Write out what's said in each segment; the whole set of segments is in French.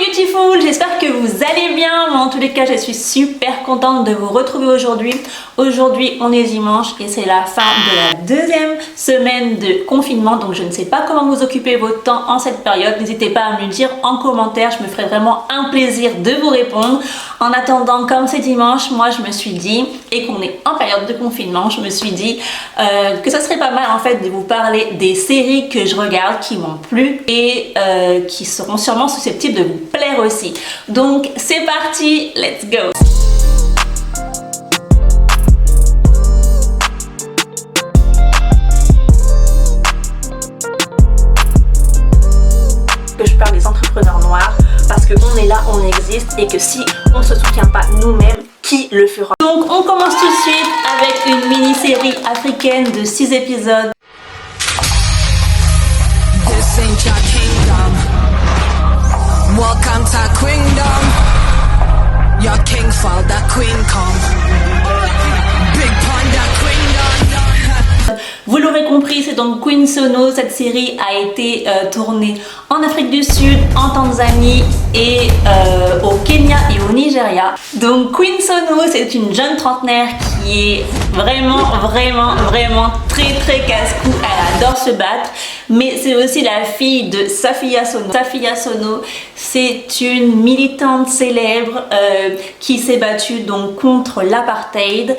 Beautiful, j'espère que vous allez bien. Moi en tous les cas je suis super contente de vous retrouver aujourd'hui. Aujourd'hui on est dimanche et c'est la fin de la deuxième semaine de confinement. Donc je ne sais pas comment vous occupez votre temps en cette période. N'hésitez pas à me le dire en commentaire, je me ferai vraiment un plaisir de vous répondre. En attendant, comme c'est dimanche, moi je me suis dit, et qu'on est en période de confinement, je me suis dit que ça serait pas mal en fait de vous parler des séries que je regarde, qui m'ont plu et qui seront sûrement susceptibles de vous plaire aussi. Donc c'est parti, let's go! Que je parle des entrepreneurs noirs parce qu'on est là, on existe et que si on ne se soutient pas nous-mêmes, qui le fera? Donc on commence tout de suite avec une mini-série africaine de 6 épisodes. This ain't your kingdom. Welcome to Queendom. Your king fall, the queen come. Big panda queendom. Vous l'aurez compris, c'est donc Queen Sono. Cette série a été tournée en Afrique du Sud, en Tanzanie et au Kenya et au Nigeria. Donc Queen Sono, c'est une jeune trentenaire qui est vraiment très casse-cou. Elle adore se battre, mais c'est aussi la fille de Safiya Sono. Safiya Sono, c'est une militante célèbre qui s'est battue donc contre l'apartheid.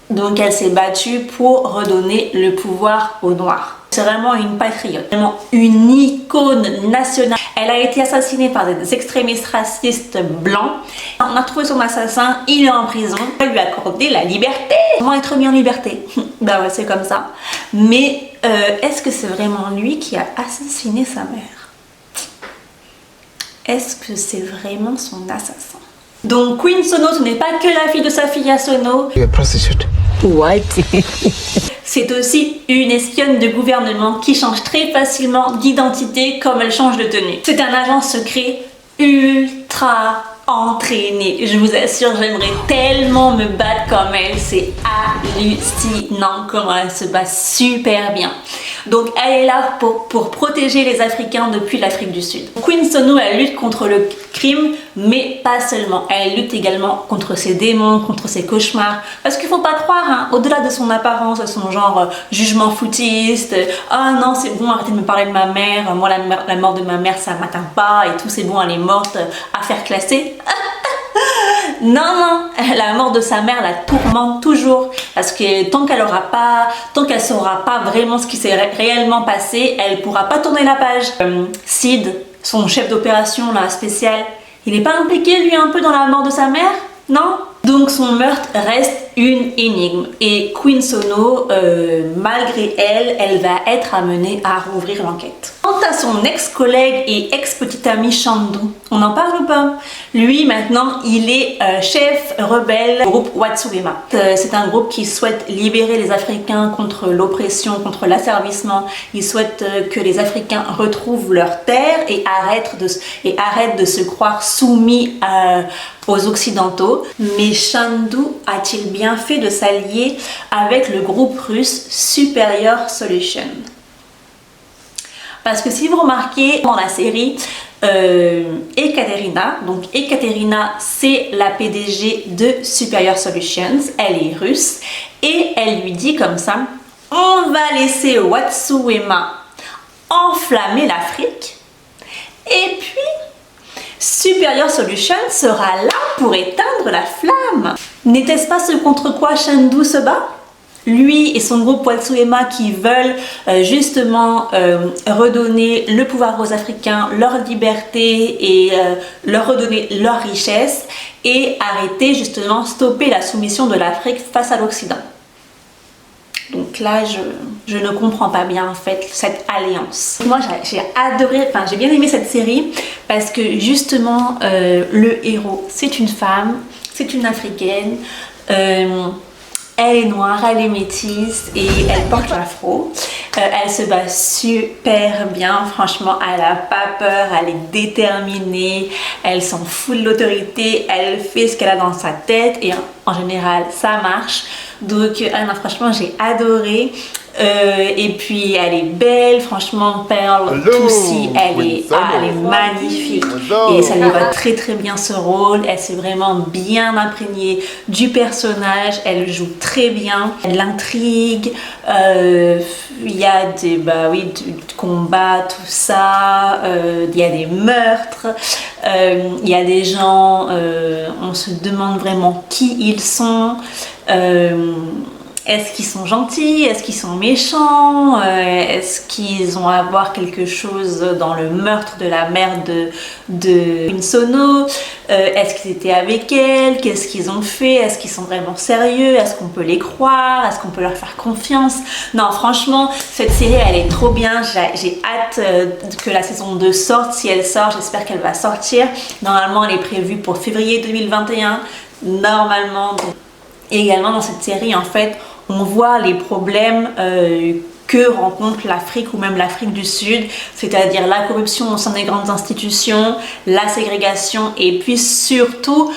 Donc elle s'est battue pour redonner le pouvoir aux Noirs. C'est vraiment une patriote, vraiment une icône nationale. Elle a été assassinée par des extrémistes racistes blancs. On a trouvé son assassin, il est en prison. Elle lui a accordé la liberté. Comment être mis en liberté? Bah ouais, c'est comme ça. Mais est-ce que c'est vraiment lui qui a assassiné sa mère? Est-ce que c'est vraiment son assassin? Donc Queen Sono, ce n'est pas que la fille de Safiya Sono. You're a prostitute. What? C'est aussi une espionne de gouvernement qui change très facilement d'identité comme elle change de tenue. C'est un agent secret ultra entraîné. Je vous assure, j'aimerais tellement me battre comme elle. C'est hallucinant comment elle se bat super bien. Donc elle est là pour protéger les Africains depuis l'Afrique du Sud. Queen Sono, elle lutte contre le crime, mais pas seulement. Elle lutte également contre ses démons, contre ses cauchemars. Parce qu'il faut pas croire, hein, au-delà de son apparence, de son genre jugement foutiste, ah non c'est bon, arrêtez de me parler de ma mère, moi la mort de ma mère ça m'atteint pas et tout, c'est bon, elle est morte, affaire classée. Non, la mort de sa mère la tourmente toujours parce que tant qu'elle saura pas vraiment ce qui s'est réellement passé, elle pourra pas tourner la page. Sid, son chef d'opération là spécial, il n'est pas impliqué lui un peu dans la mort de sa mère? Non? Donc son meurtre reste une énigme et Queen Sono, malgré elle va être amenée à rouvrir l'enquête. Quant à son ex-collègue et ex-petite amie Shandu, on en parle ou pas? Lui maintenant il est chef rebelle du groupe Wet'suwet'en. C'est un groupe qui souhaite libérer les Africains contre l'oppression, contre l'asservissement. Il souhaite que les Africains retrouvent leur terre et arrêtent de se croire soumis aux Occidentaux. Mais Shandu a-t-il bien fait de s'allier avec le groupe russe Superior Solution? Parce que si vous remarquez dans la série, Ekaterina, donc Ekaterina c'est la PDG de Superior Solutions, elle est russe et elle lui dit comme ça, on va laisser Wet'suwet'en enflammer l'Afrique et puis Superior Solutions sera là pour éteindre la flamme. N'était-ce pas ce contre quoi Shandu se bat? Lui et son groupe Wet'suwet'en qui veulent justement redonner le pouvoir aux Africains, leur liberté et leur redonner leur richesse et arrêter justement, stopper la soumission de l'Afrique face à l'Occident. Donc là, je ne comprends pas bien en fait cette alliance. Moi, j'ai adoré, j'ai bien aimé cette série parce que justement, le héros, c'est une femme, c'est une africaine. Elle est noire, elle est métisse et elle porte l'afro. Elle se bat super bien, franchement, elle n'a pas peur, elle est déterminée, elle s'en fout de l'autorité, elle fait ce qu'elle a dans sa tête et en général ça marche. Donc franchement j'ai adoré. Et puis elle est belle, franchement Pearl Tootsie, elle est magnifique et ça lui va très très bien ce rôle. Elle s'est vraiment bien imprégnée du personnage, elle joue très bien, l'intrigue, il y a du combat, tout ça, il y a des meurtres, il y a des gens, on se demande vraiment qui ils sont. Est-ce qu'ils sont gentils? Est-ce qu'ils sont méchants? Est-ce qu'ils ont à voir quelque chose dans le meurtre de la mère de Queen Sono? Est-ce qu'ils étaient avec elle? Qu'est-ce qu'ils ont fait? Est-ce qu'ils sont vraiment sérieux? Est-ce qu'on peut les croire? Est-ce qu'on peut leur faire confiance? Non, franchement, cette série, elle est trop bien. J'ai hâte que la saison 2 sorte. Si elle sort, j'espère qu'elle va sortir. Normalement, elle est prévue pour février 2021. Normalement. Et également dans cette série, en fait, on voit les problèmes que rencontre l'Afrique ou même l'Afrique du Sud, c'est-à-dire la corruption au sein des grandes institutions, la ségrégation et puis surtout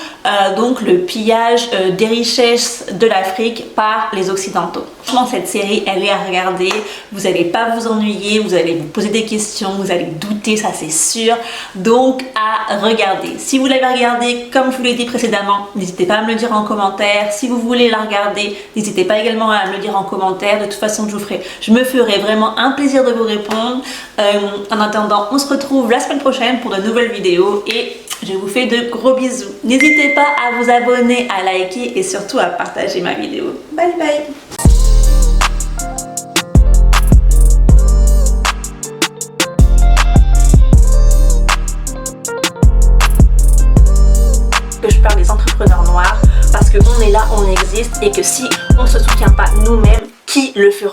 donc le pillage des richesses de l'Afrique par les Occidentaux. Franchement, cette série, elle est à regarder, vous n'allez pas vous ennuyer, vous allez vous poser des questions, vous allez douter, ça c'est sûr, donc à regarder. Si vous l'avez regardée, comme je vous l'ai dit précédemment, n'hésitez pas à me le dire en commentaire. Si vous voulez la regarder, n'hésitez pas également à me le dire en commentaire. De toute façon, je me ferai vraiment un plaisir de vous répondre. En attendant, on se retrouve la semaine prochaine pour de nouvelles vidéos et je vous fais de gros bisous. N'hésitez pas à vous abonner, à liker et surtout à partager ma vidéo. Bye bye. Que je parle des entrepreneurs noirs parce qu'on est là, on existe et que si on ne se soutient pas nous-mêmes, qui le fera?